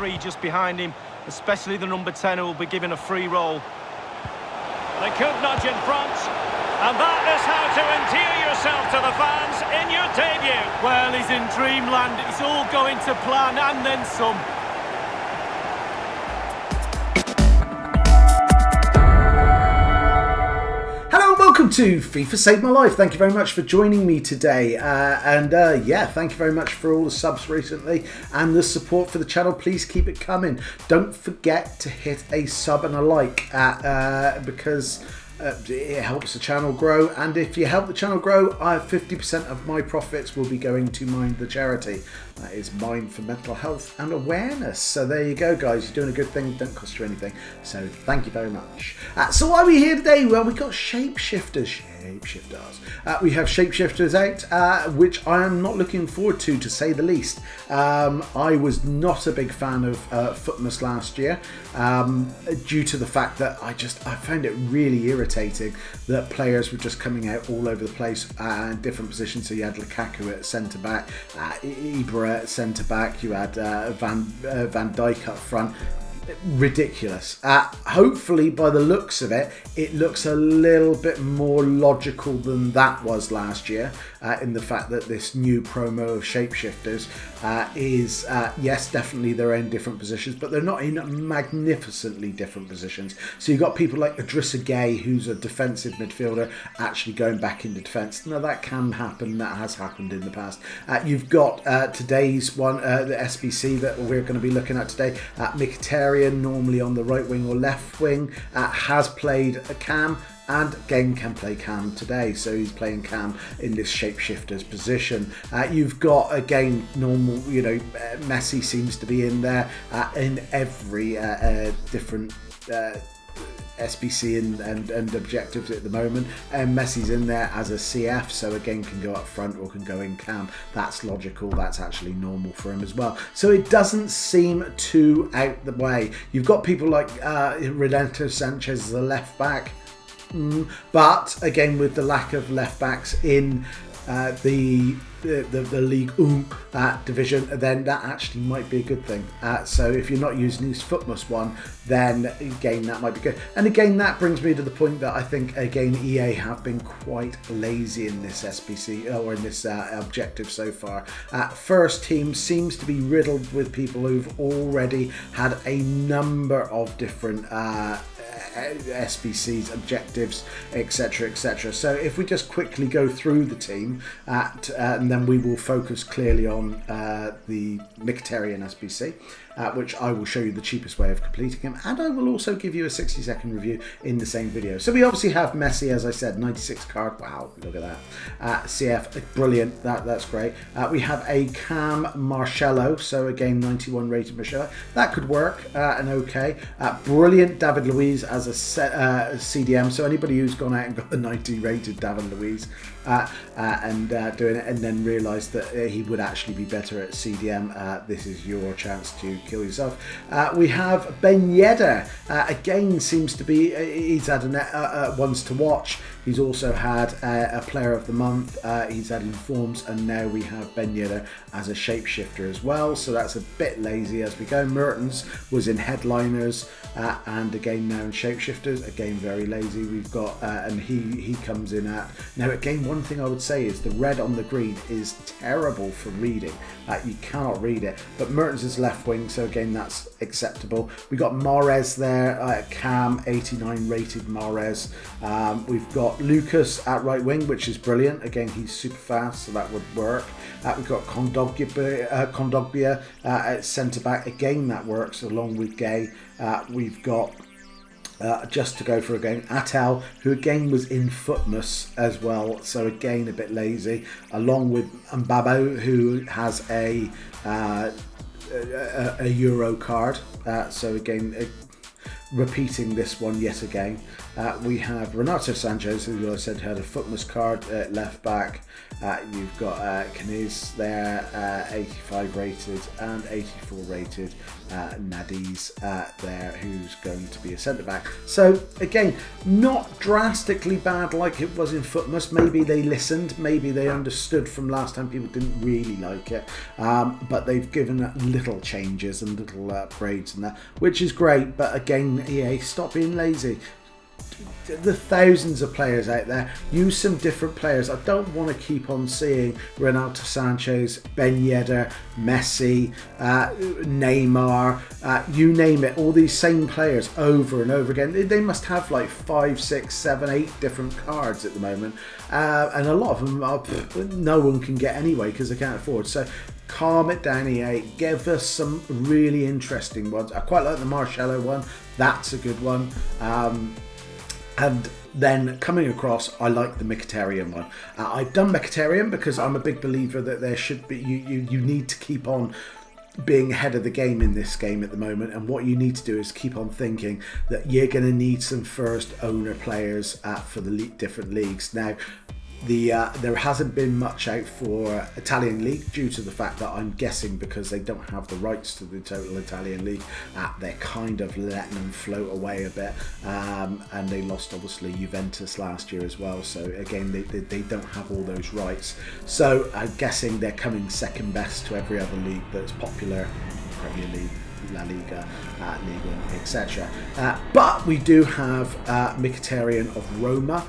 three just behind him, especially the number 10 who will be given a free role. They could nudge in front, and that is how to endear yourself to the fans in your debut. Well, he's in dreamland. It's all going to plan and then some. Welcome to FIFA Saved My Life. Thank you very much for joining me today. Yeah, thank you very much for all the subs recently and the support for the channel. Please keep it coming. Don't forget to hit a sub and a like because it helps the channel grow. And if you help the channel grow, 50% of my profits will be going to Mind the charity. That is Mind for Mental Health and Awareness. So there you go, guys. You're doing a good thing. Don't cost you anything. So thank you very much. So why are we here today? Well, we got Shapeshifters. We have Shapeshifters out, which I am not looking forward to say the least. I was not a big fan of Footmas last year due to the fact that I found it really irritating that players were just coming out all over the place in different positions. So you had Lukaku at centre back, Ibra at centre back, you had Van Dijk up front. Ridiculous. Hopefully, by the looks of it, it looks a little bit more logical than that was last year, in the fact that this new promo of Shapeshifters is, yes, definitely they're in different positions, but they're not in magnificently different positions. So you've got people like Idrissa Gueye, who's a defensive midfielder, actually going back into defence. Now, that can happen. That has happened in the past. You've got today's one, the SBC that we're going to be looking at today, Mkhitaryan, normally on the right wing or left wing, has played a cam and again can play cam today, so he's playing cam in this Shapeshifters position. You've got again normal, Messi seems to be in there in every different SBC and objectives at the moment, and Messi's in there as a CF, so again can go up front or can go in cam. That's logical. That's actually normal for him as well, so it doesn't seem too out the way. You've got people like Renato Sanchez as a left back, but again with the lack of left backs in the League division, then that actually might be a good thing. So if you're not using his Footmas one, then again that might be good. And again, that brings me to the point that I think again EA have been quite lazy in this SBC or in this objective so far. First team seems to be riddled with people who've already had a number of different SBCs, objectives, etc, etc. So if we just quickly go through the team and then we will focus clearly on the Mkhitaryan SBC, which I will show you the cheapest way of completing him, and I will also give you a 60-second review in the same video. So we obviously have Messi, as I said, 96 card. Wow, look at that. CF, brilliant. That's great. We have a Cam Marcelo, so again 91 rated Marcelo. That could work and okay. Brilliant David Luiz as a CDM. So anybody who's gone out and got the 90 rated David Luiz and doing it, and then realised that he would actually be better at CDM, this is your chance to kill yourself. We have Ben Yedder, again seems to be, he's had ones to watch. He's also had a player of the month, he's had informs, and now we have Ben Yedder as a shapeshifter as well, so that's a bit lazy as we go. Mertens was in headliners and again now in shapeshifters, again very lazy. We've got and he comes in at, now again one thing I would say is the red on the green is terrible for reading. You cannot read it, but Mertens is left wing, so again that's acceptable. We got Mahrez there, Cam 89 rated Mahrez. We've got Lucas at right wing, which is brilliant. Again, he's super fast, so that would work. We've got Kondogbia at centre back. Again, that works along with Gay. We've got just to go for again Atal, who again was in Footmas as well, so again a bit lazy, along with Mbabo, who has a Euro card, so again repeating this one yet again. We have Renato Sanchez, who I said had a Footmas card at left back. You've got Kaniz there, 85 rated and 84 rated. Nadiz there, who's going to be a centre-back. So again, not drastically bad like it was in Footmus. Maybe they listened, maybe they understood from last time people didn't really like it, but they've given little changes and little upgrades and that, which is great. But again, EA, stop being lazy. The thousands of players out there, use some different players. I don't want to keep on seeing Renato Sanchez, Ben Yedder, Messi, Neymar, you name it, all these same players over and over again. They must have like 5, 6, 7, 8 different cards at the moment, and a lot of them are, no one can get anyway because they can't afford. So calm it down, EA. Give us some really interesting ones. I quite like the Marcelo one. That's a good one. And then coming across, I like the Mkhitaryan one. I've done Mkhitaryan because I'm a big believer that there should be, you need to keep on being ahead of the game in this game at the moment, and what you need to do is keep on thinking that you're going to need some first owner players for the different leagues. Now, there hasn't been much out for Italian League due to the fact that I'm guessing because they don't have the rights to the total Italian League, they're kind of letting them float away a bit, and they lost obviously Juventus last year as well, so again they don't have all those rights, so I'm guessing they're coming second best to every other league that's popular, Premier League, La Liga, Liga, etc. But we do have Mkhitaryan of Roma.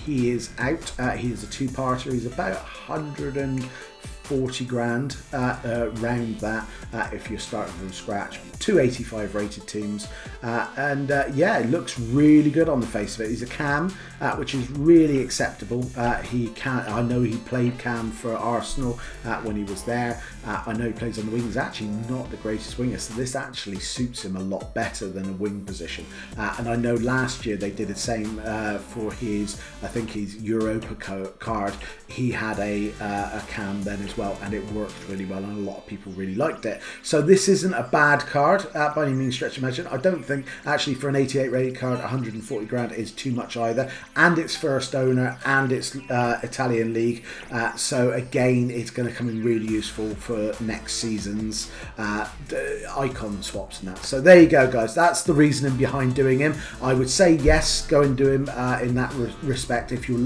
He is out. He is a two-parter. He's about 140 grand, round that, if you're starting from scratch. 285 rated teams, and yeah, it looks really good on the face of it. He's a cam, which is really acceptable. I know he played cam for Arsenal when he was there. I know he plays on the wing. He's actually not the greatest winger, so this actually suits him a lot better than a wing position. And I know last year they did the same for his, I think his Europa card. He had a cam then as well, and it worked really well, and a lot of people really liked it. So this isn't a bad card by any means stretch of imagination. I don't think actually for an 88 rated card 140 grand is too much either, and it's first owner and it's Italian League, so again it's going to come in really useful for next season's icon swaps and that. So there you go, guys, that's the reasoning behind doing him. I would say yes, go and do him in that respect if you're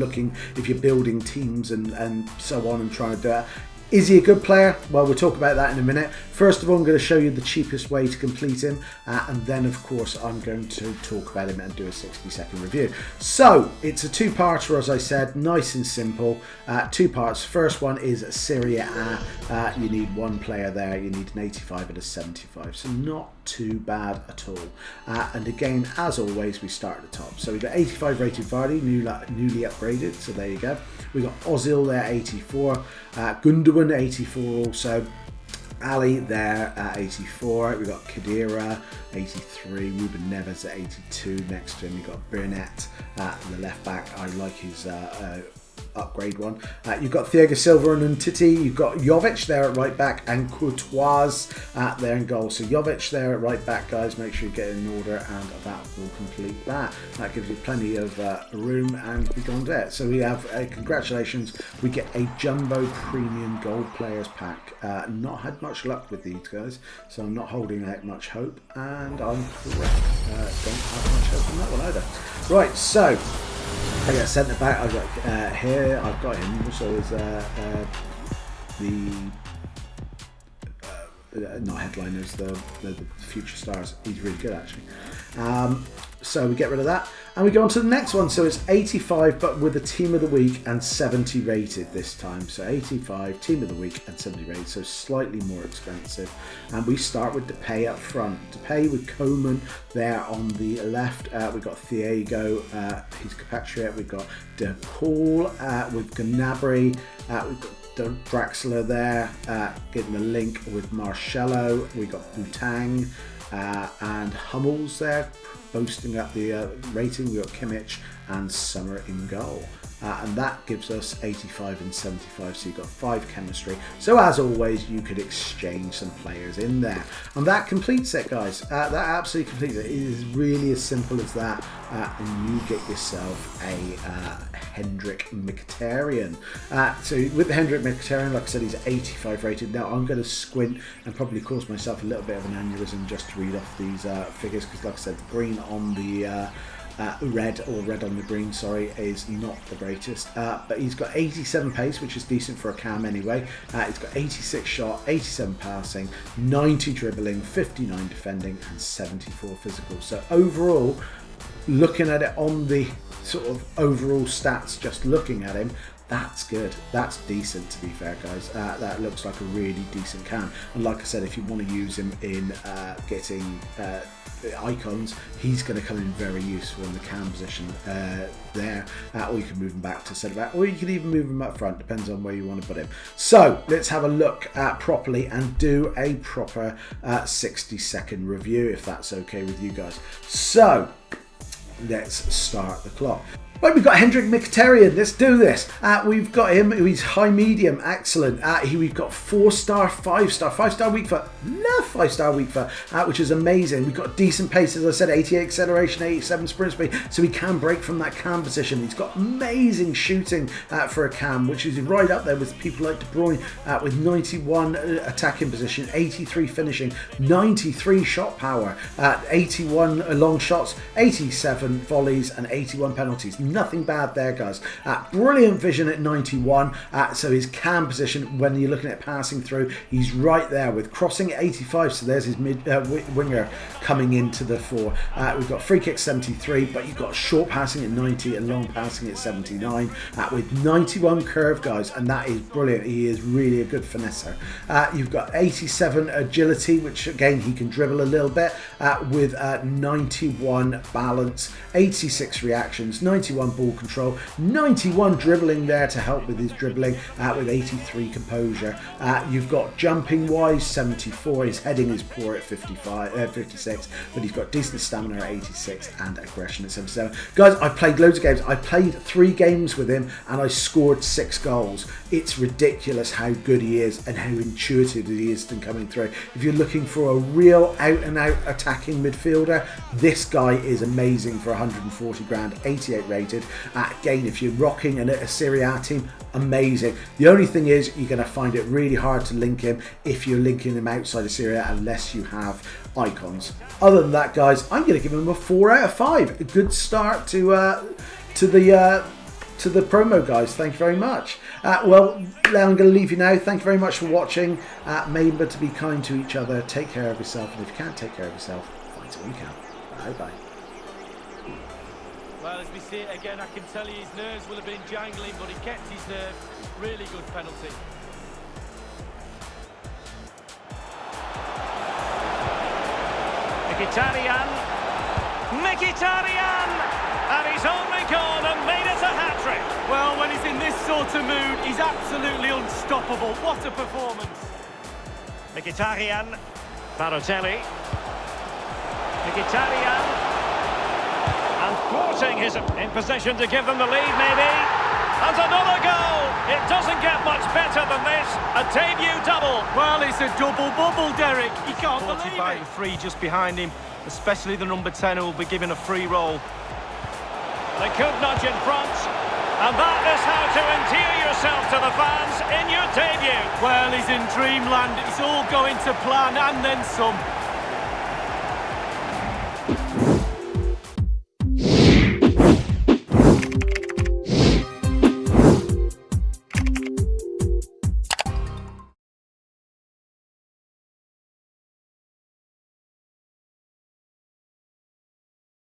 building teams and so on and trying to do it. Is he a good player? Well, we'll talk about that in a minute. First of all, I'm going to show you the cheapest way to complete him, and then of course I'm going to talk about him and do a 60-second review. So it's a two-parter, as I said, nice and simple. 2 parts. First one is Serie A. You need one player there. You need an 85 and a 75, so not too bad at all. And again, as always, we start at the top. So we've got 85 rated Vardy, newly upgraded, so there you go. We've got Ozil there, 84. Gundogan, 84 also. Ali there at 84. We've got Khedira, 83. Ruben Neves at 82. Next to him, you've got Burnett, the left back. I like his upgrade one. You've got Thiago Silva and Titi. You've got Jovic there at right back and Courtois there in goal. So Jovic there at right back, guys. Make sure you get in order, and that will complete that. That gives you plenty of room, and we go on to it. So we have congratulations. We get a jumbo premium gold players pack. Not had much luck with these guys, so I'm not holding out much hope, and I'm correct. Don't have much hope on that one either. Right, so I got centre back. I've got here. I've got him. So is not headliners, the future stars. He's really good actually. So we get rid of that, and we go on to the next one. So it's 85, but with a team of the week and 70 rated this time. So 85, team of the week and 70 rated, so slightly more expensive. And we start with Depay up front. Depay with Coman there on the left. We've got Thiago, his compatriot. We've got De Paul with Gnabry. We've got Draxler there, getting the link with Marcelo. We've got Boateng and Hummels there, boosting up the rating. We've got Kimmich and Summer in goal. and that gives us 85 and 75, so you've got 5 chemistry. So as always, you could exchange some players in there, and that completes it, guys. That absolutely completes it. It is really as simple as that, and you get yourself a Henrikh Mkhitaryan. So with the Henrikh Mkhitaryan, like I said, he's 85 rated. Now I'm going to squint and probably cause myself a little bit of an aneurysm just to read off these figures, because like I said, the green on the red on the green, sorry, is not the greatest, but he's got 87 pace, which is decent for a cam anyway. He's got 86 shot, 87 passing, 90 dribbling, 59 defending, and 74 physical. So overall, looking at it on the sort of overall stats, just looking at him, that's good. That's decent, to be fair, guys. That looks like a really decent cam. And like I said, if you want to use him in getting icons, he's going to come in very useful in the cam position there. Or you can move him back to centre back, or you can even move him up front, depends on where you want to put him. So let's have a look properly and do a proper 60-second review, if that's okay with you guys. So let's start the clock. Right, we've got Henrikh Mkhitaryan. Let's do this. We've got him. He's high medium, excellent. We've got 4-star, 5-star, 5-star weak foot. Love 5-star weak foot, which is amazing. We've got decent pace, as I said, 88 acceleration, 87 sprint speed, so he can break from that cam position. He's got amazing shooting for a cam, which is right up there with people like De Bruyne, with 91 attacking position, 83 finishing, 93 shot power, 81 long shots, 87 volleys, and 81 penalties. Nothing bad there, guys. Brilliant vision at 91. So his cam position, when you're looking at passing through, he's right there with crossing at 85. So there's his mid winger coming into the fore. We've got free kick 73, but you've got short passing at 90 and long passing at 79, with 91 curve, guys, and that is brilliant. He is really a good finesser. You've got 87 agility, which again he can dribble a little bit, with 91 balance, 86 reactions, 91 ball control, 91 dribbling there to help with his dribbling, with 83 composure. You've got jumping wise 74, his heading is poor at 56, but he's got decent stamina at 86 and aggression at 77. Guys, I've played loads of games. I played 3 games with him and I scored 6 goals. It's ridiculous how good he is and how intuitive he is in coming through. If you're looking for a real out and out attacking midfielder, this guy is amazing for 140 grand, 88 rated. Again, if you're rocking a Serie A team, amazing. The only thing is you're going to find it really hard to link him if you're linking him outside of Serie A unless you have icons. Other than that, guys, I'm going to give him a 4 out of 5. A good start to the promo, guys. Thank you very much. Well, I'm going to leave you now. Thank you very much for watching. Remember to be kind to each other. Take care of yourself, and if you can't take care of yourself, find someone you can. Bye bye. Well, as we see it again, I can tell you his nerves will have been jangling, but he kept his nerve. Really good penalty. Mkhitaryan! And he's only gone and made it a hat-trick. Well, when he's in this sort of mood, he's absolutely unstoppable. What a performance. Mkhitaryan, Balotelli. Mkhitaryan. And thwarting his in position to give them the lead, maybe. And another goal! It doesn't get much better than this. A debut double. Well, it's a double bubble, Derek. He can't believe By it. the 3 just behind him, especially the number 10 who will be given a free roll. They could nudge in front. And that is how to endear yourself to the fans in your debut. Well, he's in dreamland. It's all going to plan and then some.